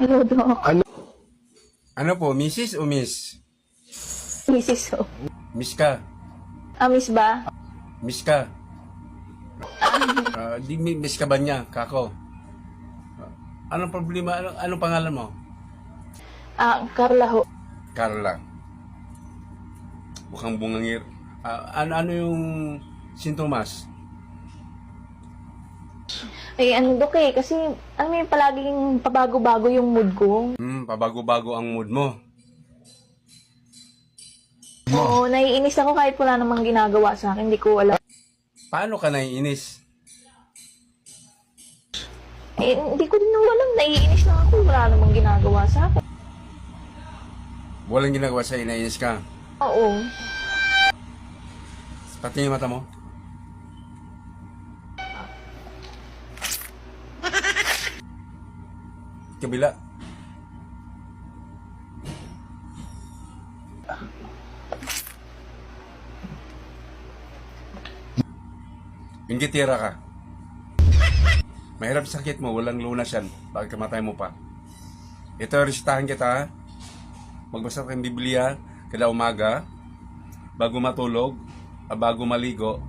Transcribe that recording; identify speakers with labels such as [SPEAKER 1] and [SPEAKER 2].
[SPEAKER 1] Hello, Doc.
[SPEAKER 2] Ano po, Mrs. o Miss?
[SPEAKER 1] Mrs. O.
[SPEAKER 2] Miss ka.
[SPEAKER 1] Miss ba?
[SPEAKER 2] Miss ka. Di miss ka ba niya, kako? Anong problema? Anong pangalan mo?
[SPEAKER 1] Carla ho.
[SPEAKER 2] Carla. Mukhang bungangir. Ano yung sintomas?
[SPEAKER 1] Ano, Doc kasi, palaging pabago-bago yung mood ko.
[SPEAKER 2] Pabago-bago ang mood mo.
[SPEAKER 1] Oo, naiinis ako kahit wala namang ginagawa sa akin. Hindi ko alam.
[SPEAKER 2] Paano ka naiinis?
[SPEAKER 1] Hindi ko din naman alam. Naiinis lang ako. Wala namang ginagawa sa akin.
[SPEAKER 2] Walang ginagawa sa'yo, naiinis ka.
[SPEAKER 1] Oo.
[SPEAKER 2] Pati yung mata mo. Kabila. Inggitira ka. Mahirap sakit mo, walang lunas yan. Bakit kamatay mo pa? Ito, resitahan kita. Magbasa ka ng Biblia kada umaga, bago matulog, bago maligo,